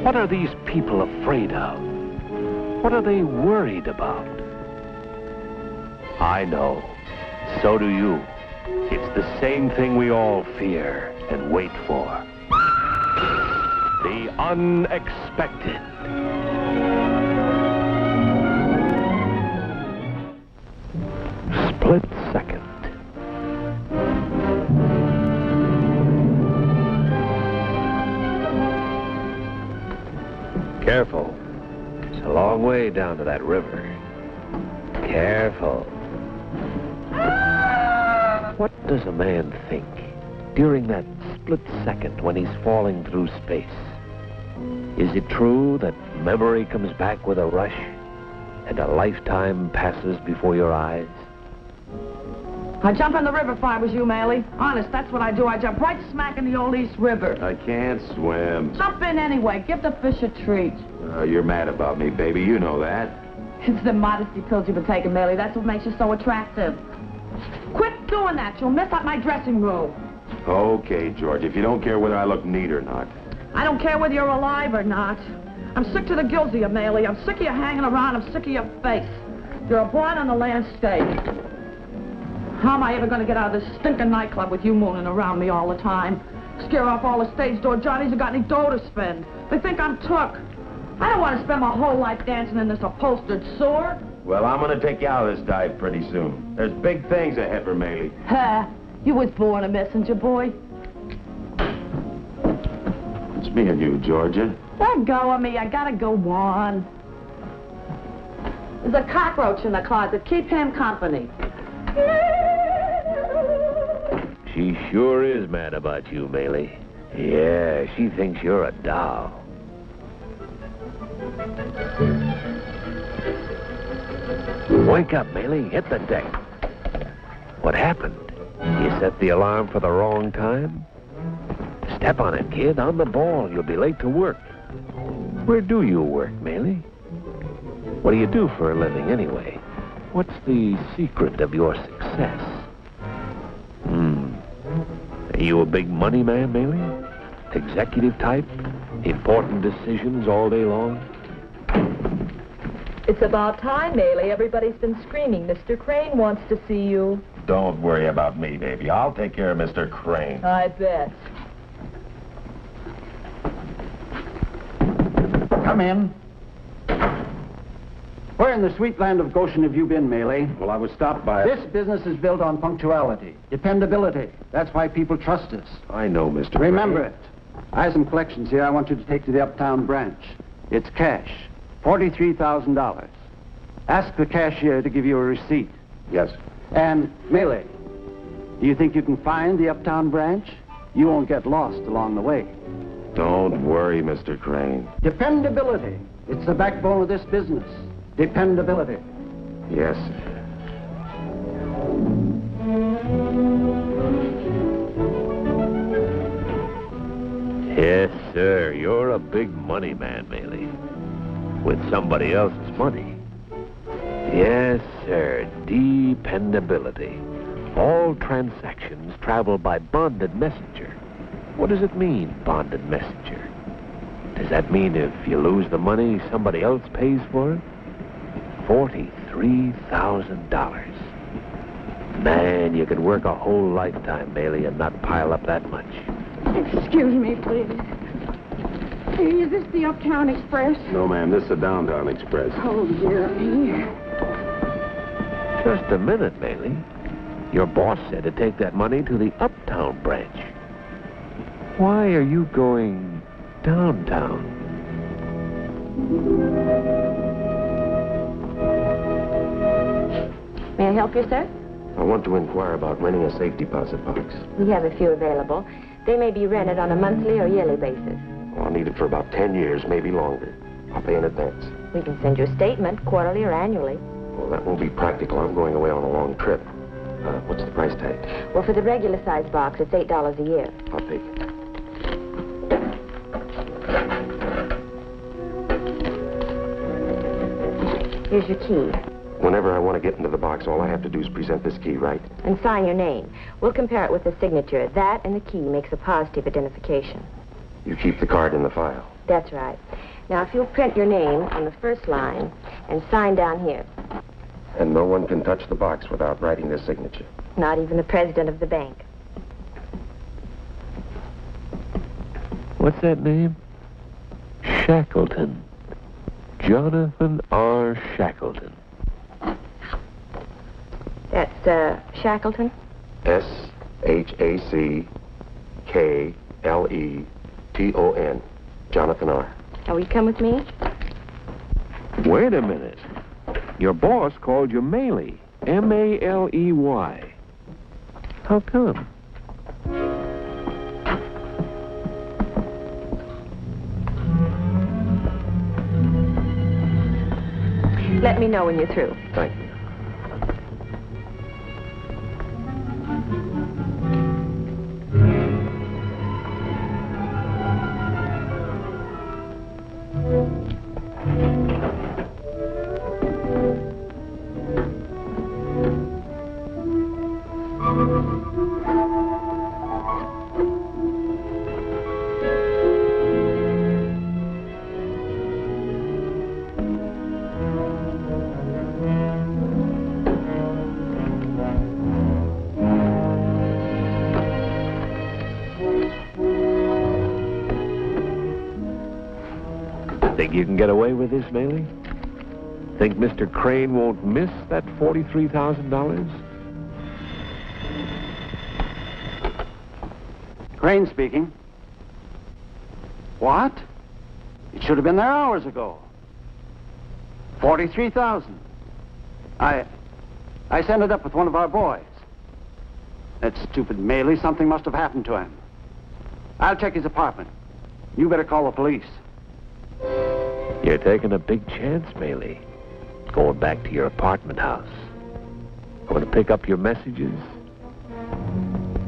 What are these people afraid of? What are they worried about? I know. So do you. It's the same thing we all fear and wait for. The unexpected. Split second. Careful. It's a long way down to that river. Careful. What does a man think during that split second when he's falling through space? Is it true that memory comes back with a rush and a lifetime passes before your eyes? I'd jump in the river if I was you, Maley. Honest, that's what I do. I jump right smack in the old East River. I can't swim. Jump in anyway. Give the fish a treat. You're mad about me, baby. You know that. It's the modesty pills you've been taking, Maley. That's what makes you so attractive. Quit doing that. You'll mess up my dressing room. Okay, George. If you don't care whether I look neat or not. I don't care whether you're alive or not. I'm sick to the gills of you, Maley. I'm sick of you hanging around. I'm sick of your face. You're a blot on the landscape. How am I ever going to get out of this stinking nightclub with you mooning around me all the time? Scare off all the stage door Johnnies who got any dough to spend. They think I'm took. I don't want to spend my whole life dancing in this upholstered sewer. Well, I'm going to take you out of this dive pretty soon. There's big things ahead for Maley. Ha! You was born a messenger boy. It's me and you, Georgia. Let go of me. I gotta go on. There's a cockroach in the closet. Keep him company. She sure is mad about you, Maley. Yeah, she thinks you're a doll. Wake up, Maley. Hit the deck. What happened? You set the alarm for the wrong time? Step on it, kid. On the ball. You'll be late to work. Where do you work, Maley? What do you do for a living, anyway? What's the secret of your success? Are you a big money man, Maley? Executive type? Important decisions all day long? It's about time, Maley. Everybody's been screaming. Mr. Crane wants to see you. Don't worry about me, baby. I'll take care of Mr. Crane. I bet. Come in. Where in the sweet land of Goshen have you been, Maley? Well, I was stopped by... This business is built on punctuality, dependability. That's why people trust us. I know, Mr. Remember Crane. it. I have some collections here I want you to take to the Uptown branch. It's cash. $43,000. Ask the cashier to give you a receipt. Yes. And, Maley, do you think you can find the Uptown branch? You won't get lost along the way. Don't worry, Mr. Crane. Dependability. It's the backbone of this business. Dependability. Yes. Yes, sir. You're a big money man, Maley. With somebody else's money. Yes, sir. Dependability. All transactions travel by bonded messenger. What does it mean, bonded messenger? Does that mean if you lose the money, somebody else pays for it? $43,000. Man, you could work a whole lifetime, Maley, and not pile up that much. Excuse me, please. Is this the Uptown Express? No, ma'am. This is the Downtown Express. Oh, dear me. Just a minute, Maley. Your boss said to take that money to the Uptown branch. Why are you going downtown? May I help you, sir? I want to inquire about renting a safe deposit box. We have a few available. They may be rented on a monthly or yearly basis. Well, I'll need it for about 10 years, maybe longer. I'll pay in advance. We can send you a statement, quarterly or annually. Well, that won't be practical. I'm going away on a long trip. What's the price tag? Well, for the regular size box, it's $8 a year. I'll take it. Here's your key. Whenever I want to get into the box, all I have to do is present this key, right? And sign your name. We'll compare it with the signature. That and the key makes a positive identification. You keep the card in the file. That's right. Now, if you'll print your name on the first line and sign down here. And no one can touch the box without writing their signature. Not even the president of the bank. What's that name? Shackleton. Jonathan R. Shackleton. That's, Shackleton? S-H-A-C-K-L-E-T-O-N. Jonathan R. Now, will you come with me? Wait a minute. Your boss called you Maley. M-A-L-E-Y. How come? Let me know when you're through. Thank you. Think you can get away with this, Maley? Think Mr. Crane won't miss that $43,000? Crane speaking. What? It should have been there hours ago. 43,000. I sent it up with one of our boys. That stupid Maley, something must have happened to him. I'll check his apartment. You better call the police. You're taking a big chance, Maley. Going back to your apartment house. Going to pick up your messages?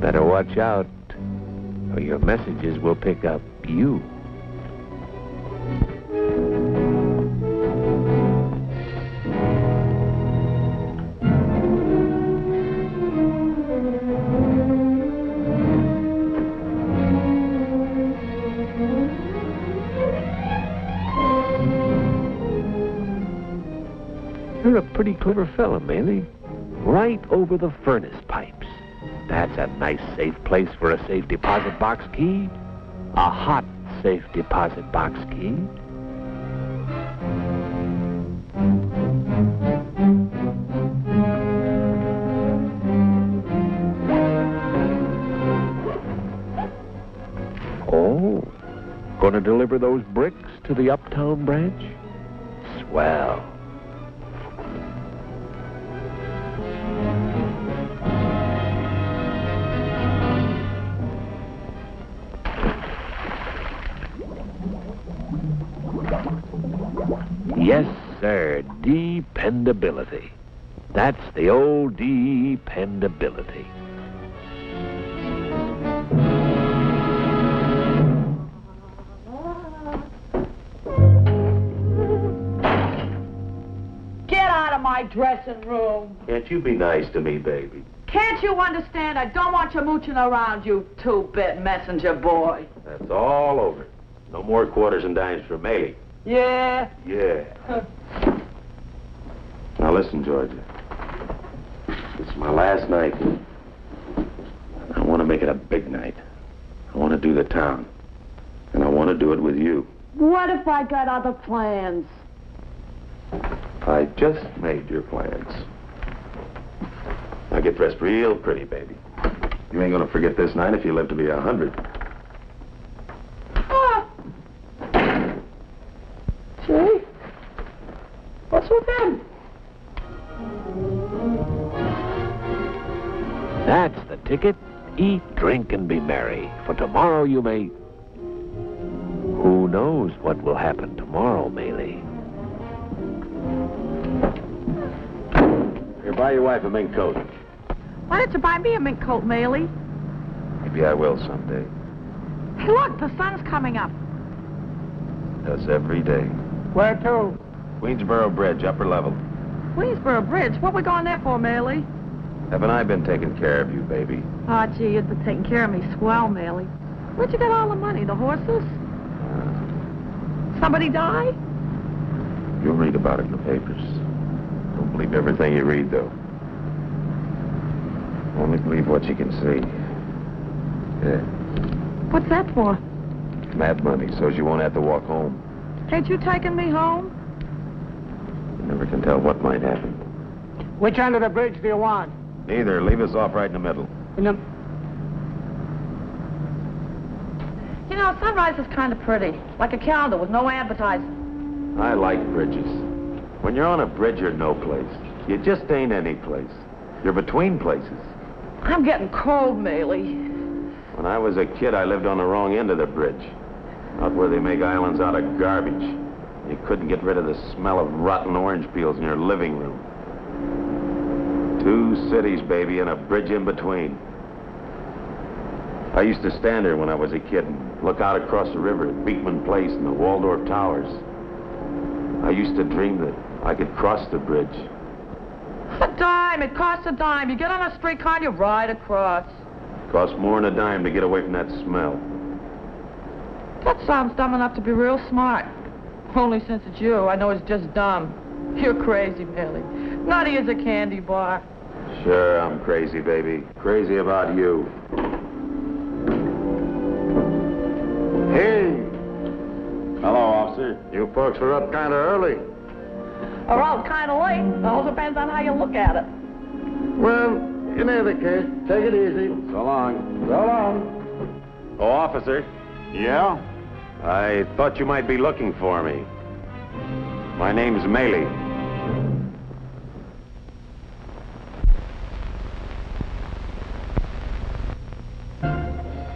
Better watch out, or your messages will pick up you. You're a pretty clever fella, Maley. Right over the furnace pipes. That's a nice safe place for a safe deposit box key. A hot safe deposit box key. Oh, gonna deliver those bricks to the Uptown branch? Swell. Yes, sir, dependability. That's the old dependability. Get out of my dressing room. Can't you be nice to me, baby? Can't you understand? I don't want you mooching around, you two-bit messenger boy. That's all over. No more quarters and dimes for Maley. Yeah? Yeah. Now listen, Georgia. It's my last night. I want to make it a big night. I want to do the town. And I want to do it with you. What if I got other plans? I just made your plans. Now get dressed real pretty, baby. You ain't gonna forget this night if you live to be 100. Gee, what's with him? That's the ticket. Eat, drink, and be merry. For tomorrow you may... Who knows what will happen tomorrow, Maley? Here, buy your wife a mink coat. Why didn't you buy me a mink coat, Maley? Maybe I will someday. Hey, look, the sun's coming up. Does every day. Where to? Queensboro Bridge, upper level. Queensboro Bridge. What we going there for, Maley? Haven't I been taking care of you, baby? Oh, gee, you've been taking care of me swell, Maley. Where'd you get all the money? The horses? Somebody die? You'll read about it in the papers. Don't believe everything you read, though. Only believe what you can see. Yeah. What's that for? Mad money, so's you won't have to walk home. Ain't you taking me home? You never can tell what might happen. Which end of the bridge do you want? Neither. Leave us off right in the middle. In the... You know, sunrise is kind of pretty. Like a calendar with no advertising. I like bridges. When you're on a bridge, you're no place. You just ain't any place. You're between places. I'm getting cold, Maylie. When I was a kid, I lived on the wrong end of the bridge. Out where they make islands out of garbage. You couldn't get rid of the smell of rotten orange peels in your living room. 2 cities, baby, and a bridge in between. I used to stand there when I was a kid and look out across the river at Beekman Place and the Waldorf Towers. I used to dream that I could cross the bridge. A dime. It costs a dime. You get on a streetcar and you ride across. Costs more than a dime to get away from that smell. That sounds dumb enough to be real smart. Only since it's you, I know it's just dumb. You're crazy, Millie. Nutty as a candy bar. Sure, I'm crazy, baby. Crazy about you. Hey! Hello, officer. You folks are up kind of early. Or else kind of late. It all depends on how you look at it. Well, in either case, take it easy. So long. So long. Oh, officer. Yeah? I thought you might be looking for me. My name's Maylie.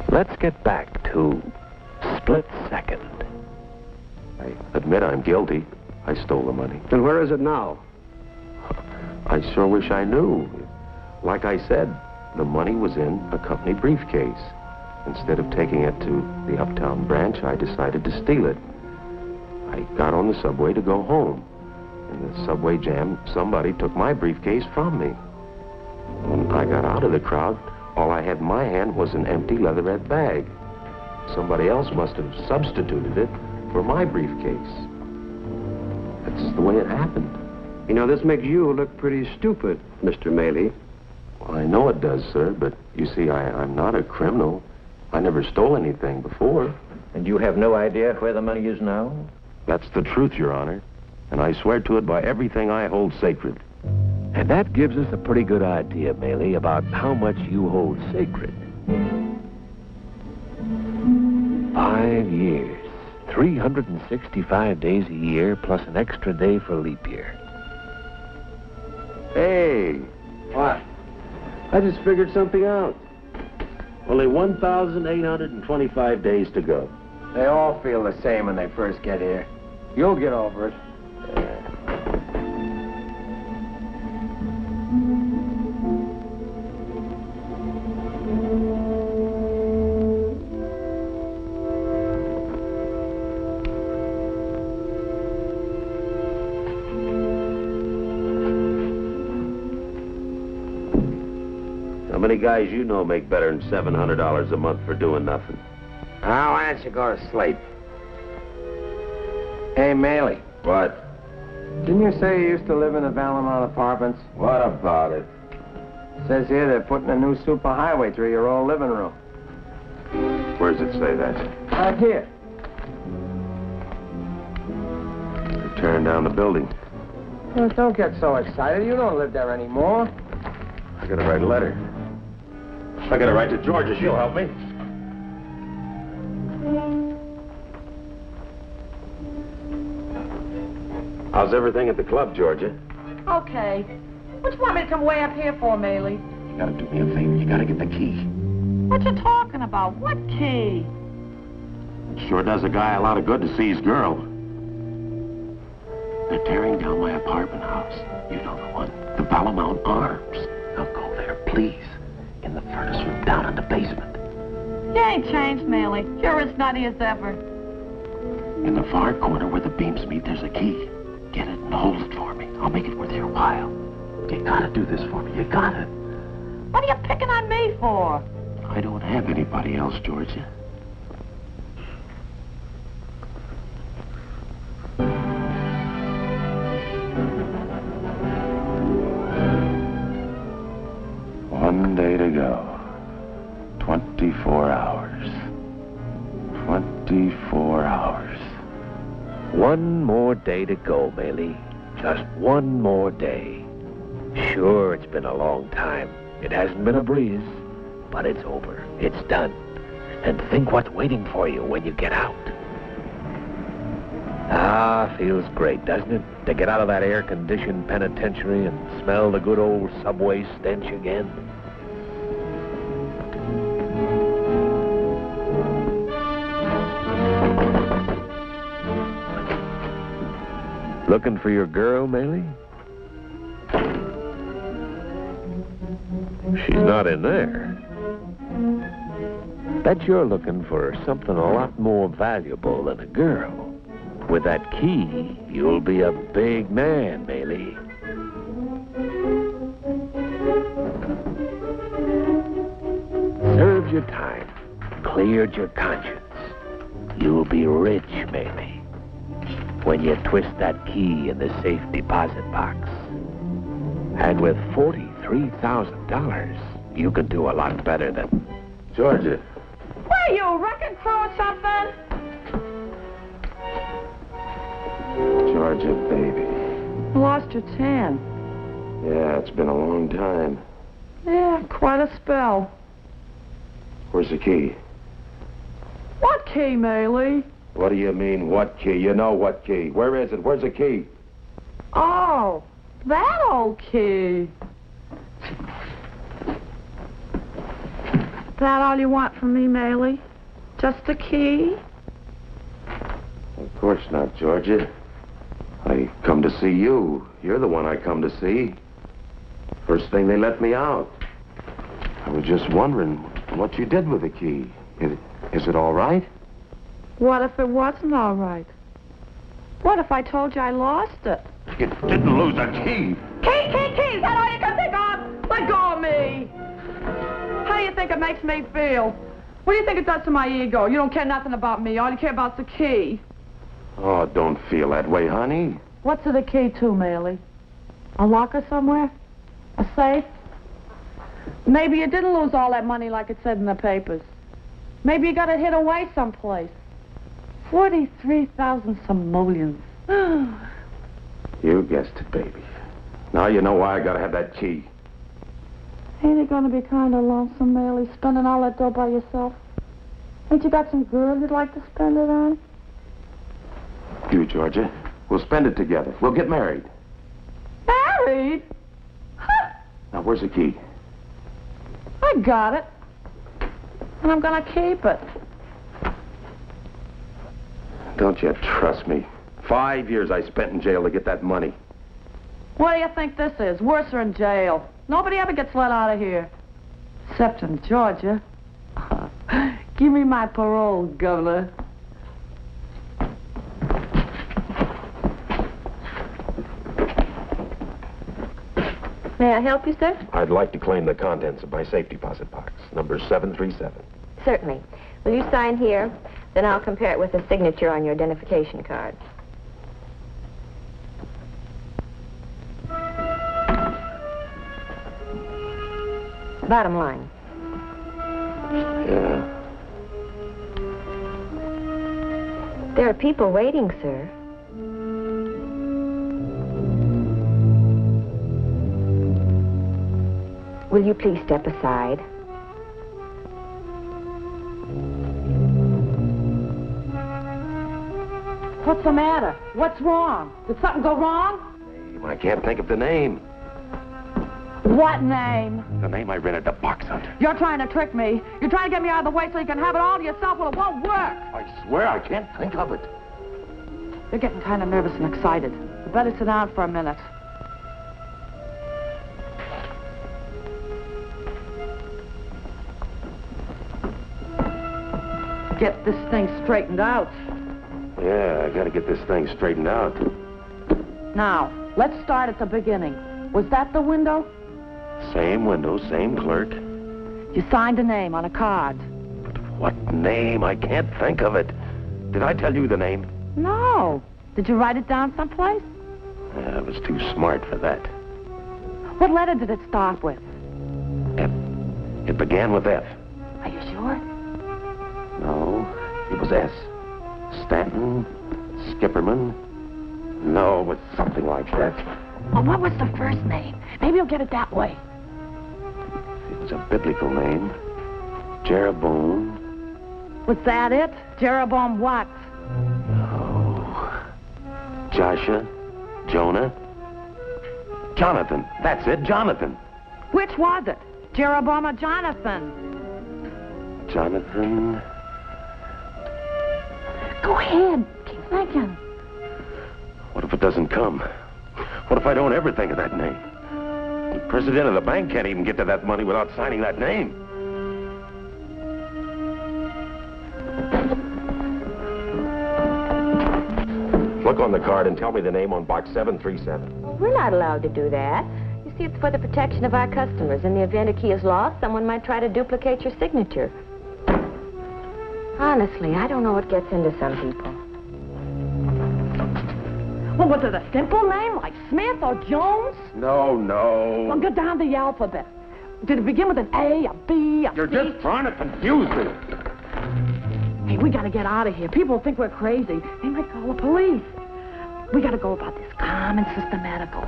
Let's get back to Split Second. I admit I'm guilty. I stole the money. And where is it now? I sure wish I knew. Like I said, the money was in a company briefcase. Instead of taking it to the Uptown branch, I decided to steal it. I got on the subway to go home. In the subway jam, somebody took my briefcase from me. When I got out of the crowd, all I had in my hand was an empty leatherette bag. Somebody else must have substituted it for my briefcase. That's the way it happened. You know, this makes you look pretty stupid, Mr. Maylie. Well, I know it does, sir, but you see, I'm not a criminal. I never stole anything before. And you have no idea where the money is now? That's the truth, Your Honor. And I swear to it by everything I hold sacred. And that gives us a pretty good idea, Maylie, about how much you hold sacred. 5 years, 365 days a year, plus an extra day for leap year. Hey, What? I just figured something out. Only 1,825 days to go. They all feel the same when they first get here. You'll get over it. How many guys you know make better than $700 a month for doing nothing? Now, why don't you go to sleep? Hey, Maylie. What? Didn't you say you used to live in the Valamont Apartments? What about it? Says here they're putting a new superhighway through your old living room. Where does it say that? Right here. They're tearing down the building. Well, don't get so excited. You don't live there anymore. I gotta write a letter. I gotta write to Georgia. She'll help me. How's everything at the club, Georgia? Okay. What you want me to come way up here for, Maylie? You gotta do me a favor. You gotta get the key. What you talking about? What key? It sure does a guy a lot of good to see his girl. They're tearing down my apartment house. You know the one. The Valamont Arms. Now go there, please. In the furnace room down in the basement. You ain't changed, Maylie. You're as nutty as ever. In the far corner where the beams meet, there's a key. Get it and hold it for me. I'll make it worth your while. You gotta do this for me. You gotta. What are you picking on me for? I don't have anybody else, Georgia. One day to go. 24 hours. 24 hours. One more day to go, Bailey. Just one more day. Sure, it's been a long time. It hasn't been a breeze, but it's over. It's done. And think what's waiting for you when you get out. Ah, feels great, doesn't it? To get out of that air-conditioned penitentiary and smell the good old subway stench again. Looking for your girl, Bailey? She's not in there. Bet you're looking for something a lot more valuable than a girl. With that key, you'll be a big man, Bailey. Served your time, cleared your conscience. You'll be rich, Bailey, when you twist that key in the safe deposit box. And with $43,000, you can do a lot better than... Georgia. What are you, a wrecking crew or something? Georgia, baby. Lost your tan. Yeah, it's been a long time. Yeah, quite a spell. Where's the key? What key, Maylie? What do you mean, what key? You know what key. Where is it? Where's the key? Oh, that old key. That all you want from me, Maylie? Just a key? Of course not, Georgia. I come to see you. You're the one I come to see. First thing they let me out. I was just wondering what you did with the key. Is it all right? What if it wasn't all right? What if I told you I lost it? You didn't lose a key. Key! Is that all you can think of? Let go of me! How do you think it makes me feel? What do you think it does to my ego? You don't care nothing about me. All you care about is the key. Oh, don't feel that way, honey. What's the key to, Maylie? A locker somewhere? A safe? Maybe you didn't lose all that money like it said in the papers. Maybe you got it hid away someplace. 43,000 simoleons. You guessed it, baby. Now you know why I gotta have that key. Ain't it gonna be kind of lonesome, Maylie, spending all that dough by yourself? Ain't you got some girl you'd like to spend it on? You, Georgia. We'll spend it together. We'll get married. Married? Huh. Now, where's the key? I got it. And I'm gonna keep it. Don't you trust me? 5 years I spent in jail to get that money. What do you think this is? Worse than jail. Nobody ever gets let out of here. Except in Georgia. Give me my parole, Governor. May I help you, sir? I'd like to claim the contents of my safe deposit box, number 737. Certainly. Will you sign here? Then I'll compare it with a signature on your identification card. Bottom line. Yeah. There are people waiting, sir. Will you please step aside? What's the matter? What's wrong? Did something go wrong? I can't think of the name. What name? The name I rented the box under. You're trying to trick me. You're trying to get me out of the way so you can have it all to yourself. Well, it won't work. I swear I can't think of it. You're getting kind of nervous and excited. You better sit down for a minute. Get this thing straightened out. Yeah, I gotta get this thing straightened out. Now, let's start at the beginning. Was that the window? Same window, same clerk. You signed a name on a card. But what name? I can't think of it. Did I tell you the name? No. Did you write it down someplace? I was too smart for that. What letter did it start with? F. It began with F. Are you sure? No, it was S. Stanton, Skipperman. No, it was something like that. Well, what was the first name? Maybe you'll get it that way. It was a biblical name. Jeroboam. Was that it? Jeroboam what? Oh. Joshua. Jonah. Jonathan. That's it, Jonathan. Which was it? Jeroboam or Jonathan? Jonathan. Go ahead. Keep thinking. What if it doesn't come? What if I don't ever think of that name? The president of the bank can't even get to that money without signing that name. Look on the card and tell me the name on box 737. Well, we're not allowed to do that. You see, it's for the protection of our customers. In the event a key is lost, someone might try to duplicate your signature. Honestly, I don't know what gets into some people. Well, was it a simple name like Smith or Jones? No. Well, go down the alphabet. Did it begin with an A, a B, a You're C? just trying to confuse me. Hey, we gotta get out of here. People think we're crazy. They might call the police. We gotta go about this calm and systematical.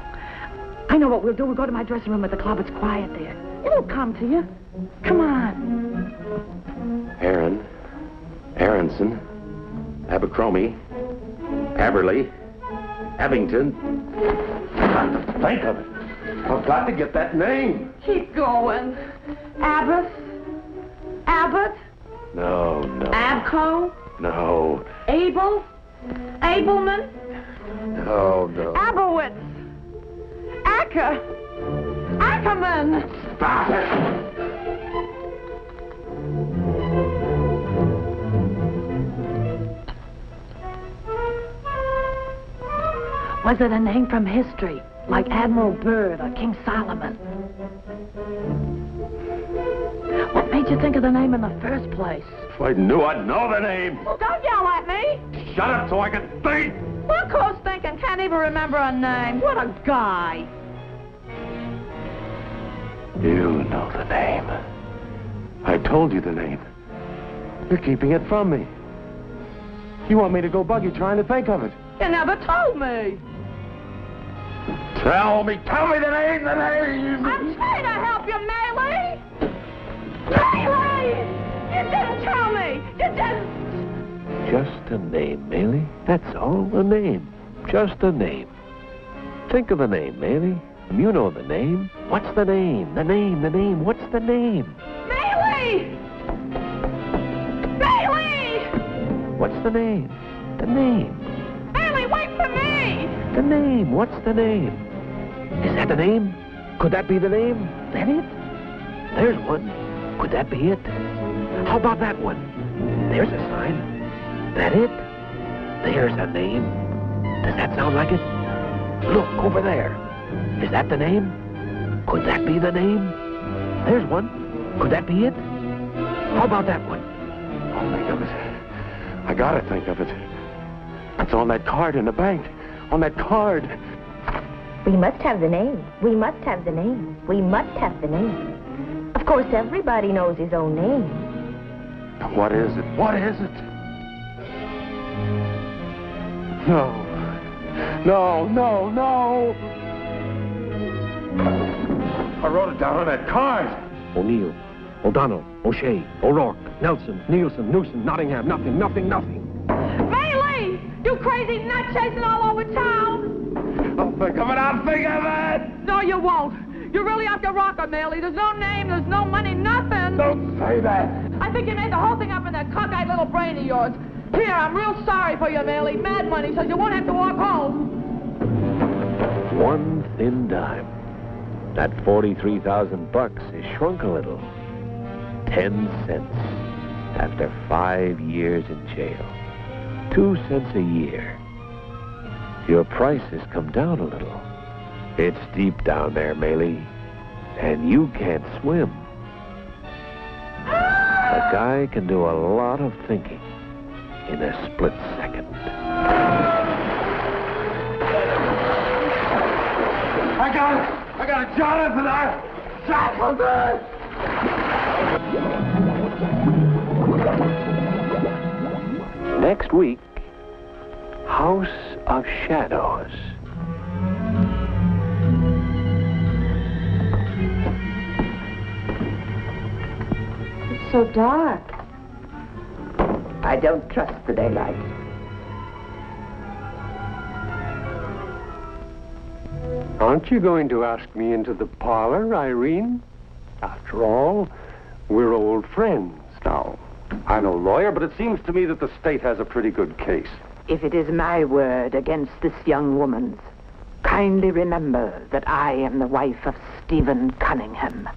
I know what we'll do. We'll go to my dressing room at the club. It's quiet there. It'll come to you. Come on. Aronson, Abercrombie, Aberley, Abington. I've got to think of it. I've got to get that name. Keep going. Abbott? No. Abco? No. Abel? Abelman? No. Abowitz? Ackerman? Stop it! Was it a name from history, like Admiral Byrd or King Solomon? What made you think of the name in the first place? If I knew, I'd know the name. Well, don't yell at me. Shut up so I can think. Look who's thinking, can't even remember a name. What a guy. You know the name. I told you the name. You're keeping it from me. You want me to go buggy trying to think of it. You never told me. Tell me the name, I'm trying to help you, Melee. Melee! You didn't tell me. You didn't. Just a name, Mealy. That's all, a name. Just a name. Think of the name, Mealy. You know the name. What's the name? The name. What's the name? Melee! Melee! What's the name? The name. Melee, wait for me! The name. What's the name? Is that the name? Could that be the name? That it? There's one. Could that be it? How about that one? There's a sign. That it? There's a name. Does that sound like it? Look, over there. Is that the name? Could that be the name? There's one. Could that be it? How about that one? I'll think of it. I gotta think of it. It's on that card in the bank. On that card. We must have the name. We must have the name. We must have the name. Of course, everybody knows his own name. What is it? What is it? No. I wrote it down on that card. O'Neill, O'Donnell, O'Shea, O'Rourke, Nelson, Nielsen, Newson, Nottingham, nothing. Melee! You crazy nut chasing all over town! I'll think of it. No, you won't. You're really off your rocker, Melee. There's no name, there's no money, nothing. Don't say that. I think you made the whole thing up in that cockeyed little brain of yours. Pierre, I'm real sorry for you, Melee. Mad money, so you won't have to walk home. One thin dime. That $43,000 has shrunk a little. 10 cents after 5 years in jail. 2 cents a year. Your price has come down a little. It's deep down there, Mealy, and you can't swim. A guy can do a lot of thinking in a split second. I got it, Jonathan. Jonathan! Next week, House of Shadows. It's so dark. I don't trust the daylight. Aren't you going to ask me into the parlor, Irene? After all, we're old friends now. I'm no lawyer, but it seems to me that the state has a pretty good case. If it is my word against this young woman's, kindly remember that I am the wife of Stephen Cunningham.